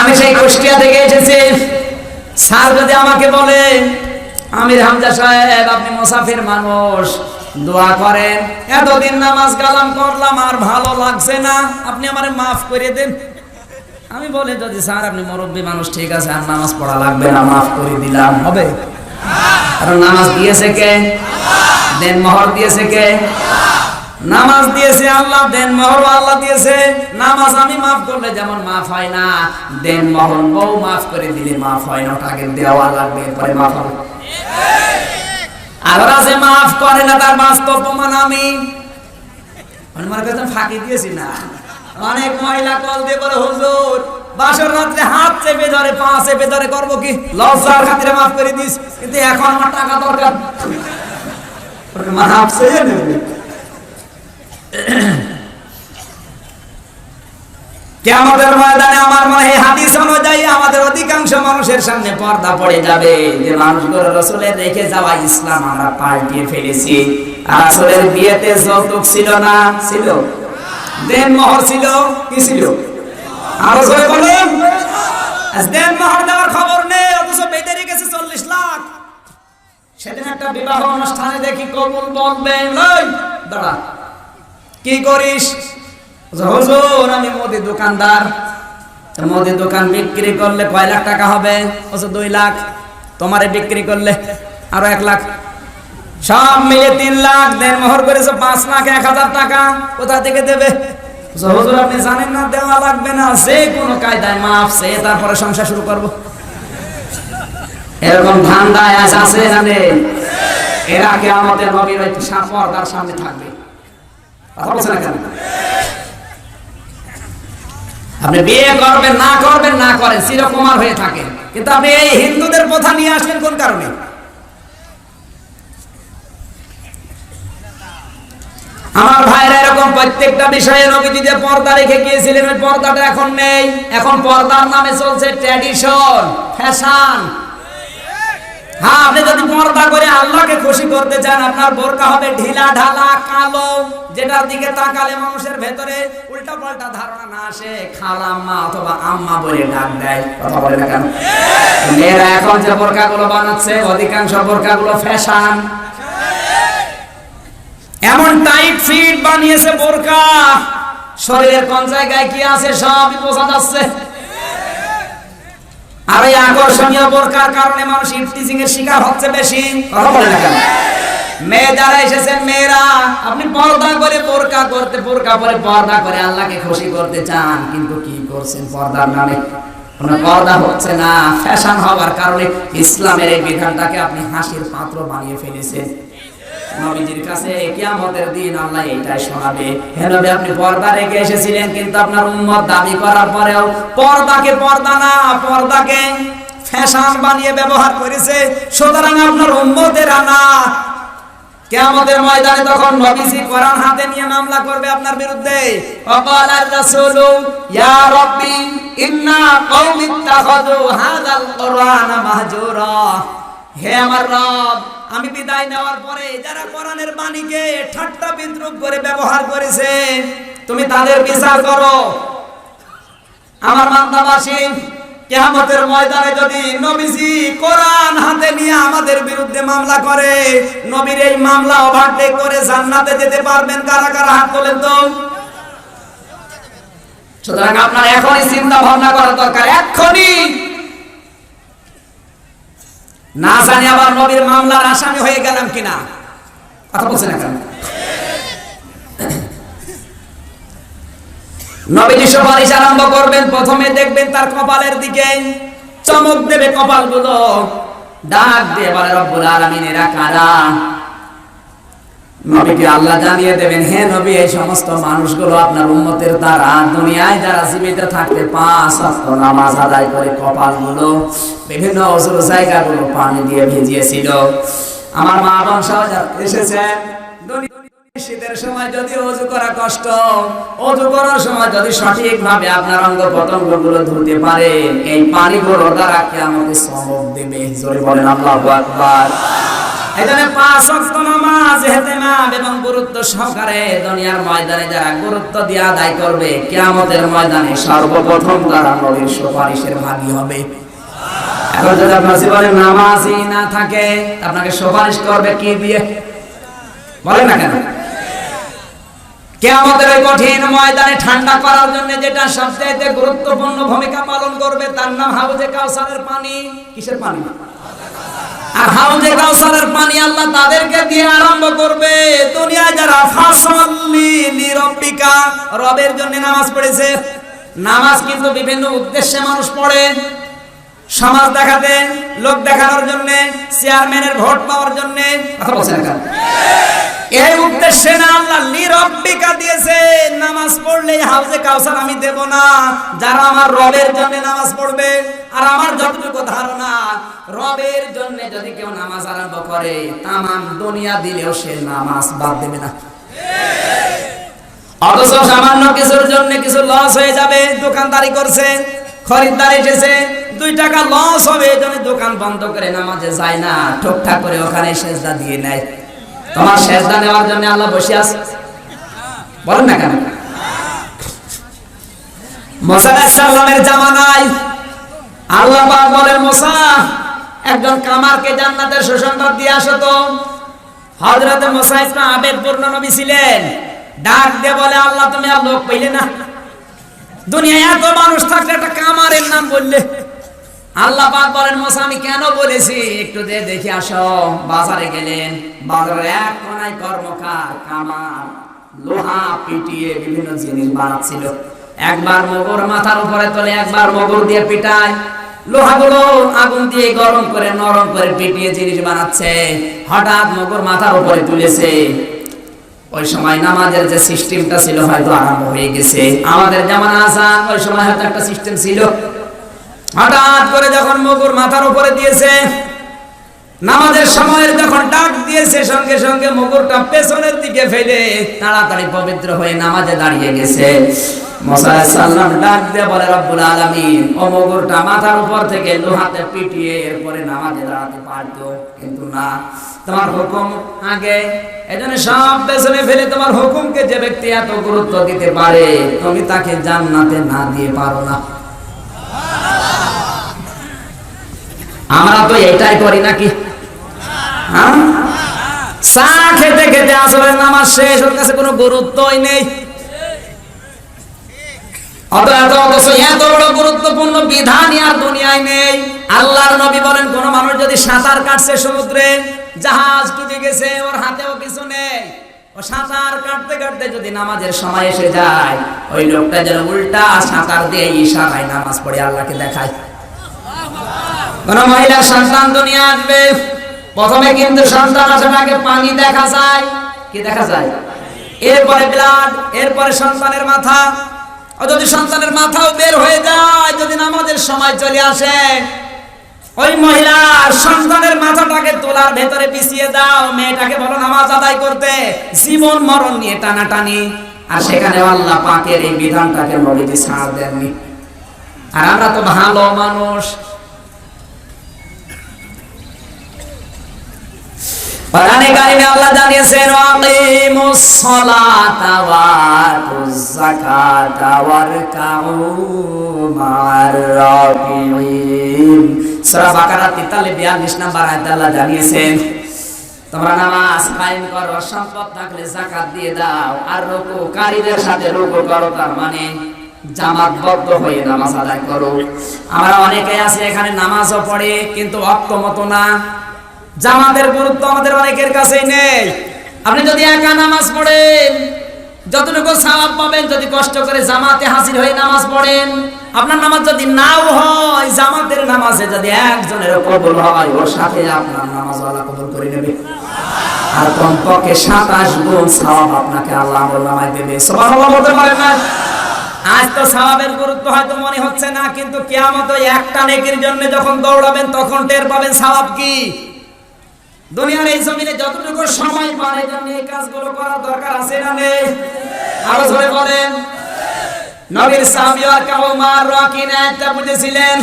আমি সেই কুষ্টিয়া থেকে এসেছি। স্যার যদি আমাকে বলে, আমির হামজা সাহেব আপনি মুসাফির মানুষ, দোয়া করেন, এতদিন নামাজ কালাম করলাম আর ভালো লাগছে না, আপনি আমারে মাফ করে দেন। আমি বলি, যদি স্যার আপনি মুরব্বী মানুষ, ঠিক আছে আর নামাজ পড়া লাগবে না, মাফ করে দিলাম, হবে? কারণ নামাজ দিয়েছে কে? দেনমোহর দিয়েছে কে? নামাজ দিয়েছে আল্লাহ, দেন মোহর আল্লাহ দিয়েছে। নামাজ আমি মাফ করলে যেমন মাফ হয় না, দেন মোহর বউ মাফ করে দিলে মাফ হয় না, ওটাকে দেওয়া লাগবে, পরে মাফ হবে। আল্লাহ যে মাফ করে না তার বাস্তব প্রমাণ আমি আমার কাছে ফাঁকি দিয়েছি না। অনেক মহিলা কল দিয়ে বলে, হুজুর বাসর রাত্রে হাত চেপে ধরে, পা চেপে ধরে, করবো কি, লজ্জার খাতিরে মাফ করে দিস, কিন্তু এখন আমার টাকা দরকার, মাফ চেয়ে নেবে। কিয়ামতের ময়দানে আমার মনে হয় হাদিস অনুযায়ী আমাদের অধিকাংশ মানুষের সামনে পর্দা পড়ে যাবে, যে মানুষগুলো রাসূলের রেখে যাওয়া ইসলাম আমরা পাল্টিয়ে ফেলেছি। রাসূলের বিয়েতে যৌতুক ছিল না? ছিল। দেন মোহর ছিল? কি ছিল? আরো জোরে বলেন। দেন মোহর দেওয়ার খবর নেই, অথচ বেঁধে রেখেছে 40 লাখ। সেদিন একটা বিবাহ অনুষ্ঠানে দেখি কবুল বলবে, লই দাঁড়া, কি করিস? হুজুর আমি মুদি দোকানদার, মুদি দোকান বিক্রি করলে কয় লাখ টাকা হবে? 2 লাখ। তোমারে বিক্রি করলে আরো 1 লাখ, সব মিলে 3 লাখ। দেন মোহর করেছে 5 লাখ 1000 টাকা, কোথা থেকে দেবে? হুজুর আপনি জানেন না দেওয়া লাগবে না, যে কোনো কায়দায় মাফ চেয়ে তারপরে সংসার শুরু করব। এরকম ধান্দায় আছে জানে, এরা কিয়ামতের নবীর ওই পর্দার সামনে থাকবে। কথা বলছেন না কেন? আপনি বিয়ে করবেন না করবেন না করেন, চিরকুমার হয়ে থাকেন, কিন্তু আপনি এই হিন্দুদের প্রথা নিয়ে আসবেন কোন কারণে? আমার ভাইরা এরকম প্রত্যেকটা বিষয়ে নবীজি যে পর্দা রেখে গিয়েছিলেন, ওই পর্দাটা এখন নেই। এখন পর্দার নামে চলছে ট্র্যাডিশন, ফ্যাশন। হ্যাঁ, আপনি যদি পর্দা করে আল্লাহকে খুশি করতে চান, আপনার বোরকা হবে ঢিলা ঢালা কালো, যেটার দিকে তাকালে মানুষের ভেতরে উল্টা পাল্টা ধারণা না আসে, খালাম্মা অথবা আম্মা বলে ডাক দেয়। কথা বলে না কেন? মেয়েরা এখন যে বোরকাগুলো বানাচ্ছে, অধিকাংশ বোরকাগুলো ফ্যাশন। এমন টাইট ফিট বানিয়েছে বোরকা, শরীরের কোন জায়গায় কি আছে সবই বোঝা যাচ্ছে। আর এই আকর্ষণীয় বোরকার কারণে মানুষ ইফটিজিং এর শিকার হচ্ছে বেশি। কথা বলে না কেন? মেয়ে যারা এসেছেন, মেয়েরা আপনি পর্দা করে বোরকা করতে, বোরকা পরে পর্দা করে আল্লাহকে খুশি করতে চান, কিন্তু কি করছেন? পর্দার নামে কোনো পর্দা হচ্ছে না। ফ্যাশন হওয়ার কারণে ইসলামের এই বিধানটাকে আপনি হাসির পাত্র বানিয়ে ফেলেছেন। নবীজির কাছে কিয়ামতের দিন আল্লাহ এইটাই শোনাবে, হে নবী আপনি পর্দা রেখে এসেছিলেন, কিন্তু আপনার উম্মত দাবি করার পরেও পর্দাকে পর্দা না, পর্দাকে ফ্যাশন বানিয়ে ব্যবহার করেছে। সুতরাং আপনার উম্মতেরা না, কিয়ামতের ময়দানে তখন নবীজি কোরআন হাতে নিয়ে মামলা করবে আপনার বিরুদ্ধে। ওয়াকালার রাসূলু ইয়া রাব্বি ইন্না কওমি ইত্তাখাযু হাযাল কুরআনা মাহজুরা। হে আমার রব, আমি বিদায় নেওয়ার পরে যারা কোরআনের বাণীকে ঠাট্টা বিদ্রুপ করে ব্যবহার করেছে, তুমি তাদের বিচার করো। আমার বান্দাবাসী, কিয়ামতের ময়দানে যদি নবীজি কোরআন হাতে নিয়ে আমাদের বিরুদ্ধে মামলা করে, নবীর এই মামলা ওভারটেক করে জান্নাতে যেতে পারবেন কারা কারা? হাত তোলেন তো। সুতরাং আপনার এখনই চিন্তা ভাবনা করা দরকার, এখনই। না জানি আবার নবীর মামলার আসামি হয়ে গেলাম কিনা। কথা বলছেন না কেন? নবীজি সুপারিশ আরম্ভ করবেন, প্রথমে দেখবেন তার কপালের দিকে চমক দেবে কপালগুলো, ডাক দিয়ে বলে রব্বুল আলামিন এরা কারা? নবীকে আল্লাহ জানিয়ে দেবেন, হে নবী এই সমস্ত মানুষগুলো আপনার উম্মতের দ্বারা দুনিয়ায় যারা জীবিত থাকতে 5 ওয়াক্ত নামাজ আদায় করে কপালগুলো বিভিন্ন অজুর জায়গাগুলো পানি দিয়ে ভিজিয়েছিল। আমার মা বোন এসেছেন, শীতের সময় যদি অজু করা কষ্ট, অজু করার সময় যদি সঠিকভাবে আপনার অঙ্গ প্রত্যঙ্গগুলো ধুতে পারেন, এই পানিগুলো দ্বারা কিয়ামতে সওয়াব দেবে। জোরে বলেন আল্লাহু আকবার। এখানে 5 ওয়াক্ত নামাজ ইহতিমাম এবং গুরুত্ব সহকারে দুনিয়ার ময়দানে যারা গুরুত্ব দিয়ে আদায় করবে, কিয়ামতের ময়দানে সর্বপ্রথম তারা নবীর সুপারিশের ভাগী হবে। এখন যদি আপনার জীবনে নামাজই না থাকে, আপনাকে সুপারিশ করবে কি দিয়ে? বলেন না কেন? কিয়ামতের ওই কঠিন ময়দানে ঠান্ডা করার জন্য যেটা সবচেয়ে গুরুত্বপূর্ণ ভূমিকা পালন করবে, তার নাম হাউজে কাউসারের পানি। কিসের পানি? আর হাউজে কাউসারের পানি আল্লাহ তাদেরকে দিয়ে আরম্ভ করবে। দুনিয়ায় যারা ফাসাল্লি লিরাব্বিকা, রবের জন্য নামাজ পড়েছে। নামাজ কিন্তু বিভিন্ন উদ্দেশ্যে মানুষ পড়ে, সমাজ দেখাতে, লোক দেখানোর জন্য, চেয়ারম্যানের ভোট পাওয়ার জন্য। কথা বলছেন না? এই উদ্দেশ্যে না আল্লাহ লিরাব্বিকা দিয়েছে। নামাজ পড়লে হাউজে কাউসার আমি দেব না। যারা আমার রবের জন্য নামাজ পড়বে, আর আমার যতটুকু ধারণা, রবের জন্য যদি কেউ নামাজ আরম্ভ করে, তামাম দুনিয়া দিলেও সে নামাজ বাদ দেবে না। অথচ সামান্য কিছুর জন্য কিছু লস হয়ে যাবে। দোকানদারি করছে, খরিদ্দার এসেছে, 2 টাকা লস হবে, এই জন্য দোকান বন্ধ করে নামাজে যায় না, ঠোকঠাক করে ওখানে সেজদা দিয়ে নেয়। তোমার সেজদা নেওয়ার জন্য আল্লাহ বসে আছে? বলেন না কেন? মুসা আলাইহিস সালামের জামানায় আল্লাহ পাক বলেন, মুসা একজন কামারকে জান্নাতের সুসংবাদ দিয়ে আসো তো। হযরত মুসা ইসলাম আবেগপূর্ণ নবী ছিলেন। ডাক দিয়ে বলে, আল্লাহ তুমি আর লোক পাইলে না? দুনিয়ায় এত মানুষ থাকলে একটা কামারের নাম বললে? আল্লাহ পাক বলেন, মুসা আমি কেন বলেছি একটু যে দেখে আসো। বাজারে গেলেন, বাজারের এক কোনায় কর্মকার কামার লোহা পিটিয়ে বিভিন্ন জিনিস বানাচ্ছিল। একবার মগর মাথার উপরে তোলে, একবার মগর দিয়ে পিটায়। লোহাগুলো আগুন দিয়ে গরম করে নরম করে পিটিয়ে জিনিস বানাচ্ছে। হঠাৎ মগর মাথার উপরে তুলেছে। ওই সময় নামাজের যে সিস্টেমটা ছিল হয়তো আরম্ভ হয়ে গেছে। আমাদের যেমন আযান, ওই সময় হয়তো একটা সিস্টেম ছিল। হঠাৎ করে যখন মগর মাথার উপরে দিয়েছে, নামাজের সময়ের যখন ডাক দিয়েছে, সঙ্গে সঙ্গে মগরটা পেছনের দিকে ফেলে তাড়াতাড়ি পবিত্র হয়ে নামাজে দাঁড়িয়ে গেছে। মুসা আলাইহিস সালাম ডাক দিয়ে বলে, রব্বুল আলামিন, ও মগরটা মাথার উপর থেকে লোহাতে পিটিয়ে এরপরে নামাজে দাঁড়াতে পারতো, কিন্তু না, তোমার হুকুম আগে। এজন্য সব পেছনে ফেলে তোমার হুকুমকে যে ব্যক্তি এত গুরুত্ব দিতে পারে, তুমি তাকে জান্নাতে না দিয়ে পারো না। আমরা তো এটাই করি নাকি? চা খেতে খেতে আসলে নামাজ শেষ, ওর কাছে কোনো গুরুত্বই নেই। অথচ এত বড় গুরুত্বপূর্ণ বিধান আর দুনিয়ায় নেই। আল্লাহর নবী বলেন, কোন মানুষ যদি সাঁতার কাটছে সমুদ্রে, জাহাজ ডুবে গেছে, ওর হাতেও কিছু নেই, ও সাঁতার কাটতে কাটতে যদি নামাজের সময় এসে যায়, ওই লোকটা যেন উল্টা সাঁতার দিয়ে ইশারায় নামাজ পড়ে আল্লাহকে দেখায়। কোন মহিলার সন্তান দুনিয়া আসবে, প্রথমে কিন্তু সন্তান আসার আগে পানি দেখা যায়। কি দেখা যায়? এরপরে ব্লাড, এরপরে সন্তানের মাথা। যদি সন্তানের মাথাও বের হয়ে যায়, যদি নামাজের সময় চলে আসে, ওই মহিলার সন্তানের মাথাটাকে তোলার ভেতরে পিছিয়ে দাও, মেয়েটাকে বলো নামাজ আদায় করতে। জীবন মরণ নিয়ে টানাটানি, আর সেখানে আল্লাহ পাকের এই বিধানটাকে নবীজি ছাড় দেননি। আর আমরা তো ভালো মানুষ। কোরআনে কারিমে আল্লাহ জানিয়েছেন, আকিমুস সালাতা ওয়া আতুজ যাকাতা ওয়ারকাউ মা'আর রাকিঈন। সূরা বাকারা 43 নম্বর আয়াতে আল্লাহ জানিয়েছেন, তোমরা নামাজ কায়েম করো, সম্পদ থাকলে যাকাত দিয়ে দাও, আর রুকুকারীদের সাথে রুকু করো, তার মানে জামাতবদ্ধ হয়ে নামাজ আদায় করো। আমরা অনেকে আছে এখানে নামাজও পড়ে, কিন্তু ওয়াক্ত মতো না। জামাতের গুরুত্ব আমাদের অনেকের কাছেই নেই। আপনি যদি একা নামাজ পড়েন, যতটুকু সওয়াব পাবেন, যদি কষ্ট করে জামাতে হাজির হয়ে নামাজ পড়েন, আপনার নামাজ যদি নাও হয়, জামাতের নামাজে যদি একজনের কবুল হয়, ওর সাথে আপনার নামাজ আল্লাহ কবুল করে নেবে। আর কমপক্ষে 27 গুণ সওয়াব আপনাকে আল্লাহ আমলনামায় দেবে। সুবহানাল্লাহ বলতে পারেন না? আজ তো সওয়াবের গুরুত্ব হয়তো মনে হচ্ছে না, কিন্তু কিয়ামত ওই একটা নেকির জন্য যখন দৌড়াবেন, তখন টের পাবেন সওয়াব কি। দুনিয়ার এই জমিনে যতটুকু সময় পান, এই জন্য এই কাজগুলো করার দরকার আছে না নেই? আরো জোরে বলেন। নবীর সাহাবী ওয়ারকা উমার রাকিন একটা বুঝেছিলেন।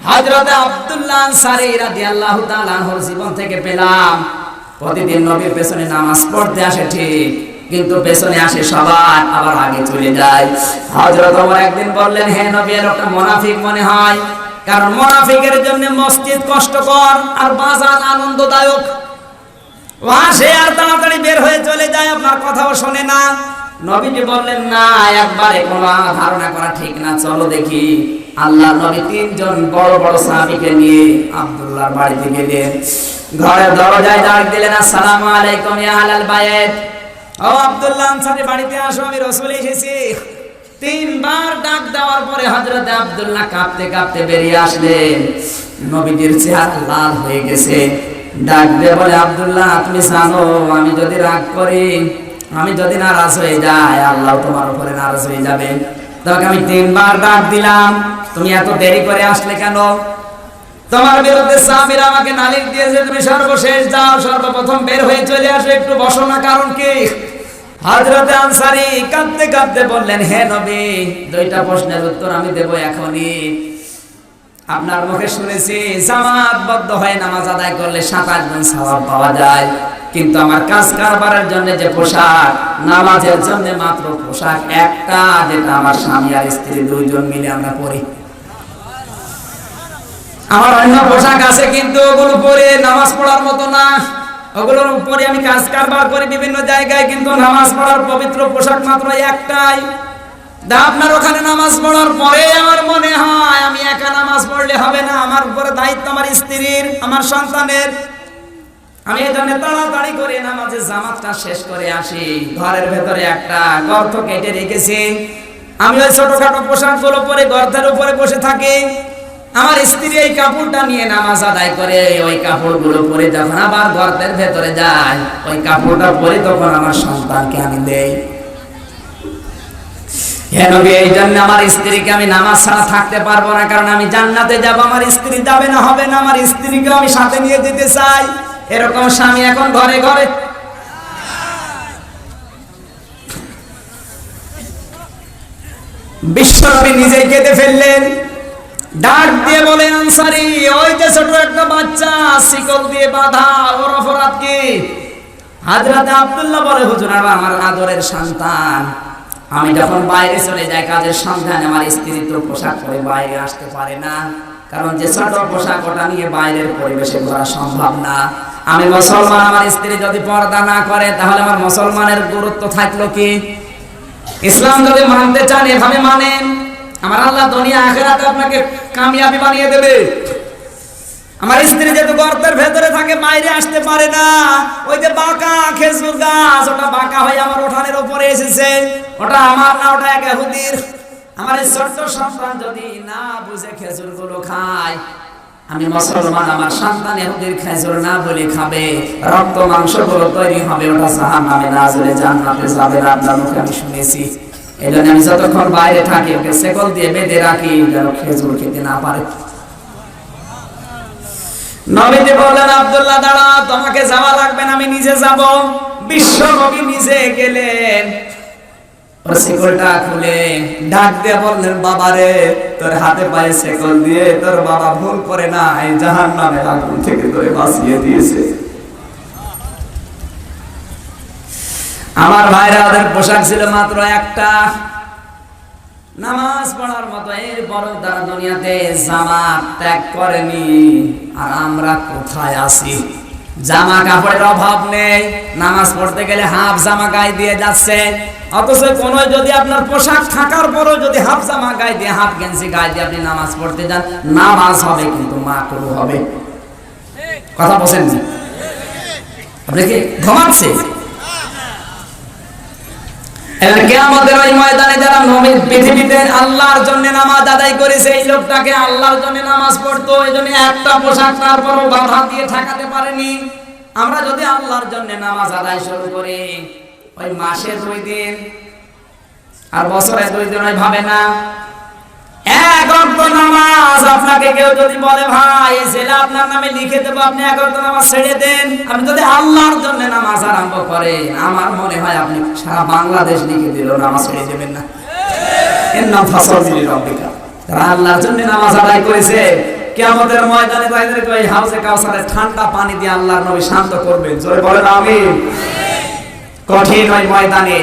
হযরত আব্দুল্লাহ আনসারী রাদিয়াল্লাহু তাআলা আনহুর জীবন থেকে পেলাম, প্রতিদিন নবীর পেছনে নামাজ পড়তে আসে ঠিক, কিন্তু পেছনে আসে সবার, আবার আগে চলে যায়। হযরত ওমর একদিন বললেন, হে নবী, এর একটা মুনাফিক মনে হয়, কারণ মুনাফিকের জন্য মসজিদ কষ্টকর আর বাজার আনন্দদায়ক। সে আর তাড়াতাড়ি বের হয়ে চলে যায়, আপনার কথাও শোনে না। নবীজি বললেন, না, একবারে কোনো ধারণা করা ঠিক না, চলো দেখি। আল্লাহ নবী তিনজন বড় বড় সাহাবীকে নিয়ে আব্দুল্লাহর বাড়িতে গেলেন। ঘরের দরজায় ডাক দিলেন, আসসালামু আলাইকুম ইয়া আহলাল বাইত। ও আব্দুল্লাহ আনসারী, বাড়িতে আসো, আমি রাসূল এসেছি। তিনবার ডাক দেওয়ার পরে হযরত আব্দুল্লাহ কাঁপতে কাঁপতে বেরিয়ে আসলেন। নবীজির চেহারা লাল হয়ে গেছে। ডাক দিয়ে বলে, আব্দুল্লাহ তুমি জানো আমি যদি রাগ করি, আমি যদি নারাজ হয়ে যাই, আল্লাহ তোমার উপরে নারাজ হয়ে যাবে। তোমাকে আমি তিনবার ডাক দিলাম, তুমি এত দেরি করে আসলে কেন? তোমার বিরুদ্ধে সাহাবীরা আমাকে নালিশ দিয়েছে, তুমি সর্বশেষ যাও, সর্বপ্রথম বের হয়ে চলে আসো, একটু বসো না। কারণ কি? হযরত আনসারী কাঁদতে কাঁদতে বললেন, হে নবী, দুইটা প্রশ্নের উত্তর আমি দেব এখনই। আপনার মুখে শুনেছি জামাতবদ্ধ হয়ে নামাজ আদায় করলে 27 গুণ সওয়াব পাওয়া যায়, কিন্তু আমার কাজ কারবারের জন্য যে পোশাক, নামাজের জন্য মাত্র পোশাক একটা, যেটা আমার স্বামী আর স্ত্রী দুইজন মিলে আমরা পরি। আমার অন্য পোশাক আছে, কিন্তু ওগুলো পরে নামাজ পড়ার মতো না। ওগুলোর উপরে আমি কাজ কারবার করি বিভিন্ন জায়গায়, কিন্তু নামাজ পড়ার পবিত্র পোশাক মাত্র একটাই। আপনার ওখানে নামাজ পড়ার পরে আমার মনে হয় আমি একা নামাজ পড়লে হবে না, আমার উপরে দায়িত্ব আমার স্ত্রীর, আমার সন্তানের। আমি এই জন্য তাড়াতাড়ি করে নামাজের জামাতটা শেষ করে আসি। ঘরের ভেতরে একটা গর্ত কেটে রেখেছি, আমি ওই ছোটখাটো পোশাকগুলো পরে গর্তের উপরে বসে থাকি। আমার স্ত্রী এই কাপড়টা নিয়ে নামাজ আদায় করে, ওই কাপড়গুলো পরে যখন আবার গর্তের ভেতরে যায়, ওই কাপড়টা পরে তখন আমার সন্তানকে আমি দেই। এই জন্য আমার স্ত্রীকে আমি নামাজ ছাড়া থাকতে পারবো না, কারণ আমি জান্নাতে যাব, আমার স্ত্রী যাবে না, হবে না। আমার স্ত্রীকে আমি সাথে নিয়ে যেতে চাই। এরকম স্বামী এখন ঘরে ঘরে। বিশ্বনবী নিজেই কেঁদে ফেললেন। ডাক দিয়ে বলেন, আনসারী, ওই যে ছোট একটা বাচ্চা শিকল দিয়ে বাঁধা, ওর অপরাধ কি? হযরত আব্দুল্লাহ বলে, হুজুর আমার আদরের সন্তান, আমি যখন বাইরে চলে যাই কাজের সন্ধানে, আমার স্ত্রী তো পোশাক পরে বাইরে আসতে পারে না, কারণ যে ছোট পোশাক ওটা নিয়ে বাইরের পরিবেশে ঘোরা সম্ভব না। আমি মুসলমান, আমার স্ত্রী যদি পর্দা না করে, তাহলে আমার মুসলমানের গুরুত্ব থাকলো কি? ইসলাম যদি মানতে চান এভাবে মানেন, আমার আল্লাহ দুনিয়া আখিরাতে আপনাকে কামিয়াবি বানিয়ে দেবে। আমার স্ত্রী যেহেতু গর্তের ভেতরে থাকে, বাইরে আসতে পারে না, ওই যে বাঁকা খেজুর গাছ, ওটা বাঁকা হয়ে আমার উঠানের উপরে এসেছে, ওটা আমার না, ওটা এক ইহুদির। আমার এই ছোট্ট সন্তান যদি না বুঝে খেজুর গুলো খায়, আমি মুসলমান, আমার সন্তান ইহুদির খেজুর না বলে খাবে, রক্ত মাংস গুলো তৈরি হবে, ওটা জাহান্নামে না চলে জান্নাতে যাবে না। আপনার মুখে আমি শুনেছি। এই জন্য আমি যতক্ষণ বাইরে থাকি ওকে শেকল দিয়ে বেঁধে রাখি, যেন খেজুর খেতে না পারে। নবীজি বললেন, আব্দুল্লাহ দাঁড়া, তোমাকে যাওয়া লাগবে না, আমি নিজে যাব। বিশ্ব নবী নিজে গেলেন, ওর শিকলটা খুলে ডাক দিয়ে বললেন, বাবারে, তোর হাতে পায়ে শিকল দিয়ে তোর বাবা ভুল করে না, এই জাহান্নামের আগুন থেকে তোরে বাঁচিয়ে দিয়েছে। আমার ভাইরা, ওদের পোশাক ছিল মাত্র একটা, নামাজ পড়ার মতো। এর বড় তারা দুনিয়াতে জামাত ত্যাগ করেনি। আর আমরা কোথায় আছি? জামা কাপড়ের অভাব নেই, নামাজ পড়তে গেলে হাফ জামা গায়ে দিয়ে যাচ্ছে। অথচ কোন যদি আপনার পোশাক থাকার পরও যদি হাফ জামা গায়ে দিয়ে, হাফ গেঞ্জি গায়ে দিয়ে আপনি নামাজ পড়তে যান, নামাজ হবে কিন্তু মাকরুহ হবে। কথা বলেন নি? আপনি কি ঘুমাচ্ছে? কিয়ামতের ওই ময়দানে যারা নবী পৃথিবীতে আল্লাহর জন্য নামাজ আদায় করেছে, এই লোকটাকে আল্লাহর জন্য নামাজ পড়তো, এই জন্য একটা পোশাক তারপরও বাধা দিয়ে ঠেকাতে পারেনি। আমরা যদি আল্লাহর জন্য নামাজ আদায় শুরু করি, ওই মাসে 2 দিন আর বছরে 2 দিন ভাবে না, এক ওয়াক্ত নামাজ আপনাকে কেউ যদি বলে, ভাই এই ছেলে আপনার নামে লিখে দেবো, আপনি এক ওয়াক্ত নামাজ ছেড়ে দেন, আপনি যদি আল্লাহর জন্য নামাজ আরম্ভ করেন, আমার মনে হয় আপনি সারা বাংলাদেশ লিখে দিলেও নামাজ ছেড়ে দেবেন না। এর নাম ফাসবিলি রাব্বিকা। তারা আল্লাহর জন্য নামাজ আদায় করেছে, কিয়ামতের ময়দানে তাদেরকে ওই হাউজে কাউসারের ঠান্ডা পানি দিয়ে আল্লাহর নবী শান্ত করবেন। জোরে বলেন আমিন। কঠিন ওই ময়দানে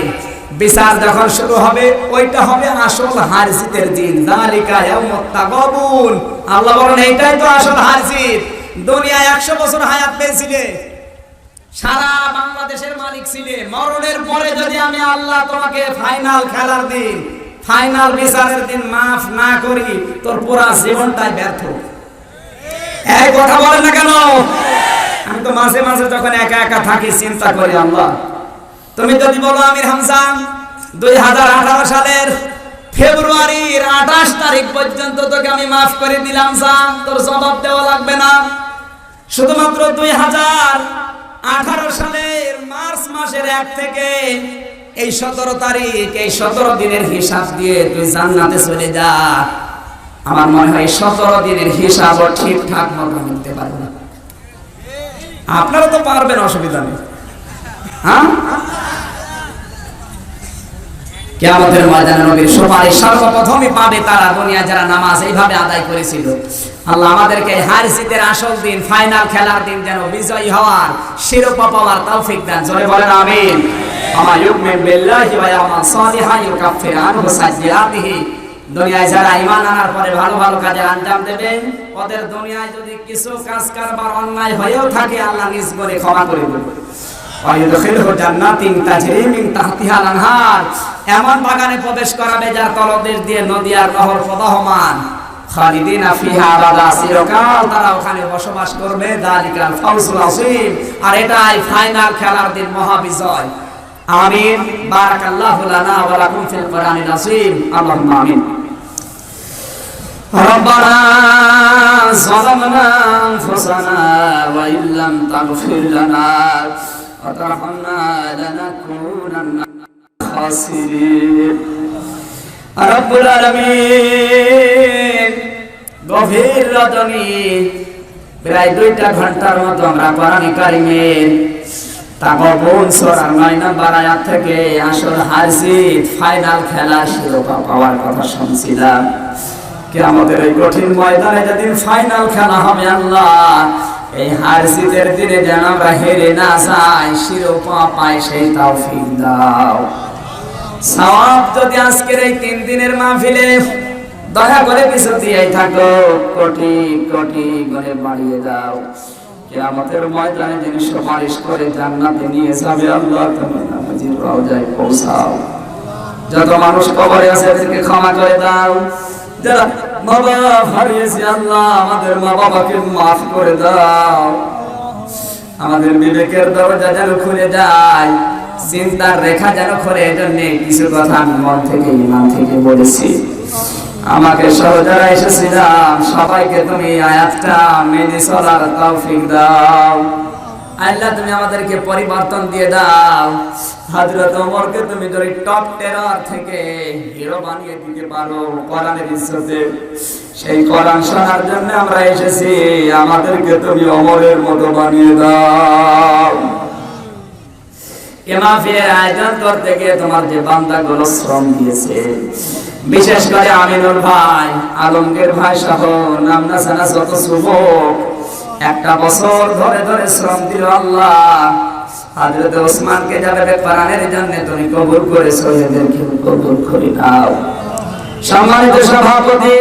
বিচার যখন শুরু হবে, ওইটা হবে আসল হার জিতের দিন। যালিকা ইয়াউমুত তাগাবুন। আল্লাহ বলেন, এইটাই তো আসল হার জিত। দুনিয়ায় 100 বছর হায়াত পেয়েছিলে, সারা বাংলাদেশের মালিক ছিলে, মরণের পরে যদি আমি আল্লাহ তোমাকে ফাইনাল খেলার দিন, ফাইনাল বিচারের দিন মাফ না করি তোর পুরা জীবনটাই ব্যর্থ। এই কথা বলেন না কেন? আমি তো মাঝে মাঝে যখন একা একা থাকি চিন্তা করি, আল্লাহ তুমি যদি বলো আমির হামজা 2018 সালের ফেব্রুয়ারির 28 তারিখ পর্যন্ত তোকে আমি মাফ করে দিলাম, যা তোর জবাব দেওয়া লাগবে না। শুধুমাত্র 2018 সালের মার্চ মাসের 1 থেকে এই 17 তারিখ, এই 17 দিনের হিসাব দিয়ে তুই জান্নাতে চলে যা। আমার মনে হয় 17 দিনের হিসাবও ঠিকঠাক মতো নিতে পারবো না। আপনারা তো পারবেন, অসুবিধা নেই। হ্যাঁ, কিয়ামতের ময়দানে নবীর সুপারিশ সর্বপ্রথমই পাবে তারা, দুনিয়া যারা নামাজ এইভাবে আদায় করেছিল। আল্লাহ আমাদেরকে হার জিতের আসল দিন, ফাইনাল খেলার দিন যেন বিজয়ী হওয়ার, শিরোপা পাওয়ার তৌফিক দেন। জোরে বলেন আমিন। আমা ইউমিন বিল্লাহি ওয়া ইয়ামাল সালিহান ইউকাফির আনহু সাইয়্যাতিহি। দুনিয়ায় যারা ঈমান আনার পরে ভালো ভালো কাজে আঞ্জাম দেবে, ওদের দুনিয়ায় যদি কিছু কাজ কারবার অন্যায় হয়েও থাকে, আল্লাহ নিজ করে ক্ষমা করে দেবে। ওয়াইদখিলহু জান্নাতিন তাজরি মিন তাহতিহাল আনহার। এমন বাগানে প্রবেশ করাবে যার তলদেশ দিয়ে নদী আর নহর প্রবাহমান। খালিদিনা ফিহা আবাদা, চিরকাল তারা ওখানে বসবাস করবে। যালিকাল ফাউজুল আযীম। আর এটাই ফাইনাল খেলার দিন, মহাবিজয়। আমিন। বারাকাল্লাহু লানা ওয়া লাকুম ফিল কোরআনিল আযীম। আল্লাহুম্মা আমিন। রব্বানা যালামনা আনফুসানা ওয়া ইল্লাম তাগফির লানা ওয়া তারহামনা লানাকুনান্না মিনাল খাসিরিন। রব্বুল আলামিন, গভীর রজনী প্রায় 2টা ঘন্টার মতো আমরা কোরআন কারীমের তাকবুন সূরার 9 নম্বর আয়াত থেকে আসল হার জিত, ফাইনাল খেলা, শিরোপা পাওয়ার কথা শুনছিলাম। কিয়ামতের এই কঠিন ময়দানে যেদিন ফাইনাল খেলা হবে, আল্লাহ এই হার জিতের দিনে যেন আমরা হেরে না যাই, শিরোপা পাই, সেই তৌফিক দাও। সওয়াব যদি আজকের এই 3 দিনের মাহফিলে দয়া করে কিছু দিয়েই থাকো, কোটি কোটি করে বাড়িয়ে দাও। কিয়ামতের ময়দানে যিনি সুপারিশ করে জান্নাতে নিয়ে যাবে, আল্লাহ তোমার নামাজের রওজায় পৌঁছাও। যত মানুষ কবরে আছে তাদেরকে ক্ষমা করে দাও। যারা মা বাবা হারিয়েছে, আল্লাহ আমাদের মা বাবাকে মাফ করে দাও। আমাদের বিবেকের দরজা যেন খুলে যায়, চিন্তার রেখা যেন খুলে। এজন্য কিছু কথা আমি মন থেকে, ইমান থেকে বলেছি। আমাকে সহ যারা এসেছিলাম সবাইকে তুমি আয়াতটা মেনে চলার তৌফিক দাও। আল্লাহ তুমি আমাদেরকে পরিবর্তন দিয়ে দাও। হযরত ওমরকে তুমি যদি টপ টেরর থেকে হিরো বানিয়ে দিতে পারো কোরআনের ইজ্জতে, সেই কোরআন শোনার জন্য আমরা এসেছি। আমাদেরকে তুমি ওমরের মতো বানিয়ে দাও। এ মাহফিলের আয়োজন করতে গিয়ে তোমার যে বান্দাগুলো শ্রম দিয়েছে, বিশেষ করে আমিনুল ভাই, আলমগীর ভাই সহ নামনা জানা যত যুবক 1টা বছর ধরে ধরে শ্রম দিল, আল্লাহ হযরত ওসমানকে যাবে কোরআনের জন্য তুমি কবুল করেছো, এদেরকে কবুল করে নাও। সম্মানিত সভাপতি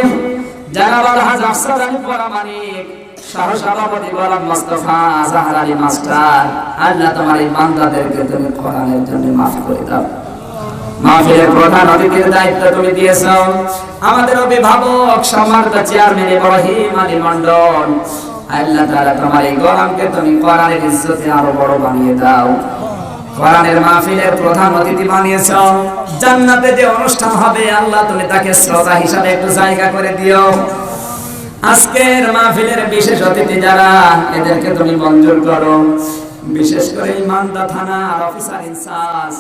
জনাব আলহাজ আফসার আলী পরামানিক, সহ সভাপতি গোলাম মোস্তফা আজহার আলী মাস্টার, আল্লাহ তোমার এই বান্দাদেরকে তুমি কোরআনের জন্য মাফ করে দাও। মাহফিলের প্রধান অতিথির দায়িত্ব তুমি দিয়েছো আমাদের অভিভাবক সম্মানিত চেয়ারম্যান ইব্রাহিম আলী মন্ডল। আল্লাহ তাআলা তোমার এই গোলামকে তুমি কোরআনের ইজ্জতে আরো বড় বানিয়ে দাও। কোরআনের মাহফিলের প্রধান অতিথি বানিয়েছো, জান্নাতে যে অনুষ্ঠান হবে আল্লাহ তুমি তাকে শ্রোতা হিসাবে একটু জায়গা করে দিও। আজকের মাহফিলের বিশেষ অতিথি যারা, এদেরকে তুমি মঞ্জুর করো। বিশেষ করে ইমানদা থানার অফিসার ইনচার্জ,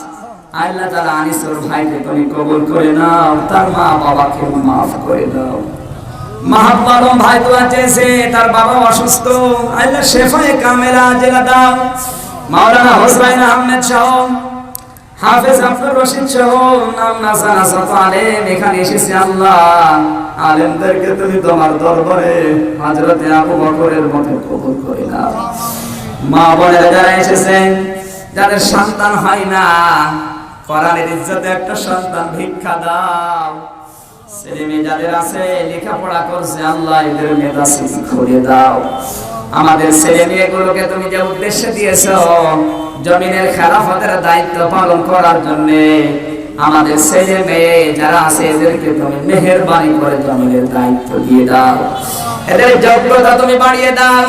আল্লাহ তাআলা আনিসুর ভাইকে তুমি কবুল করে নাও, তার মা বাবাকে মাফ করে দাও। মাহবুব ভাই তো আছে, তার বাবা অসুস্থ, আল্লাহ শেফায়ে কামেলা জেলা দাও। মাওলানা হোসেন আহমেদ সহ, হাফেজ আব্দুর রশিদ সহ নাম না জানা যত আলেম এখানে এসেছে, আল্লাহ আলেমদেরকে তুমি তোমার দরবারে হযরতে আবু বকরের মতো কবুল করে নাও। মা বোনেরা যারা এসেছেন, যাদের সন্তান হয় না, কোরআনের ইজ্জতে একটা সন্তান ভিক্ষা দাও। ছেলে মেয়ে যাদের আছে লেখাপড়া করছে, আল্লাহ এদের মেধাসী করে দাও। আমাদের ছেলে মেয়েগুলোকে তুমি যে উদ্দেশ্যে দিয়েছো জমিনের খেলাফতের দায়িত্ব পালন করার জন্য, আমাদের ছেলে মেয়ে যারা আছে এদেরকে তুমি মেহেরবানি করে জমিনের দায়িত্ব দিয়ে দাও, এদের যোগ্যতা তুমি বাড়িয়ে দাও,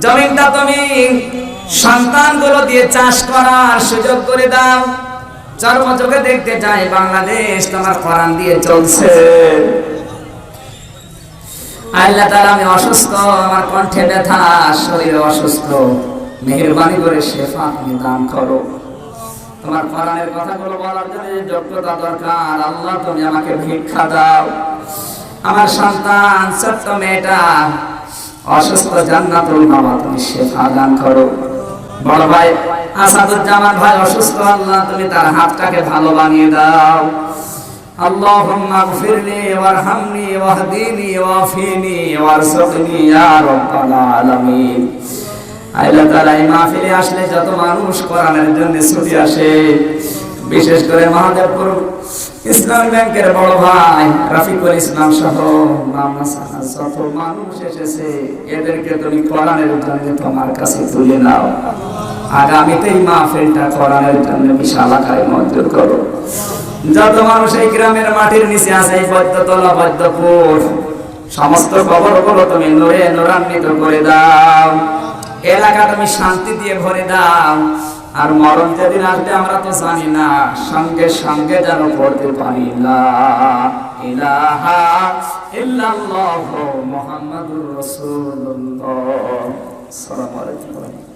জমিনটা তুমি সন্তানগুলো দিয়ে চাষ করার সুযোগ করে দাও। চর্মচোখে দেখতে চাই বাংলাদেশ তোমার কোরআন দিয়ে চলছে। আল্লাহ তাআলা, আমি অসুস্থ, আমার কণ্ঠে ব্যথা, শরীরে অসুস্থ, মেহেরবানি করে শেফা তুমি দান করো। তোমার কোরআনের কথাগুলো বলার জন্য যে যোগ্যতা দরকার, আল্লাহ তুমি আমাকে ভিক্ষা দাও। আমার সন্তান ছোট্ট মেয়েটা অসুস্থ, জান্নাতুল মাওয়া তুমি শেফা দান করো। বড় ভাই আসাদুজ্জামান ভাই অসুস্থ, আল্লাহ তুমি তার হাতটাকে ভালো বানিয়ে দাও। আল্লাহুম্মা গফিরলি ওয়ারহামনি ওয়াহদিনি ওয়াফিনি ওয়ারযুকনি ইয়া রাব্বাল আলামিন। আল্লাহ তাআলা এই মাহফিলে আসলে যত মানুষ কোরআনের জন্য ছুটে আসে, বিশেষ করে মহাদেবপুর ইসলামী ব্যাংকের বড় ভাই রাফিকুল ইসলাম সহ যত মানুষ এসেছে, এদেরকে তুমি কোরআনের জন্য তোমার কাছে তুলে নাও। আগামীতে এই মাহফিলটা কোরআনের জন্য বিশাল আকারে মঞ্জুর করো। যত মানুষ এই গ্রামের মাটির নিচে আছে, এই বৈদ্যতলা বৈদ্যপুর সমস্ত কবরগুলো তুমি নূরে নূরান্বিত করে দাও, এলাকা তুমি শান্তি দিয়ে ভরে দাও। আর মরণ যেদিন আসবে আমরা তো জানি না, সঙ্গে সঙ্গে যেন পড়তে পারি লা ইলাহা ইল্লাল্লাহু মুহাম্মাদুর রাসূলুল্লাহ। আসসালামু আলাইকুম।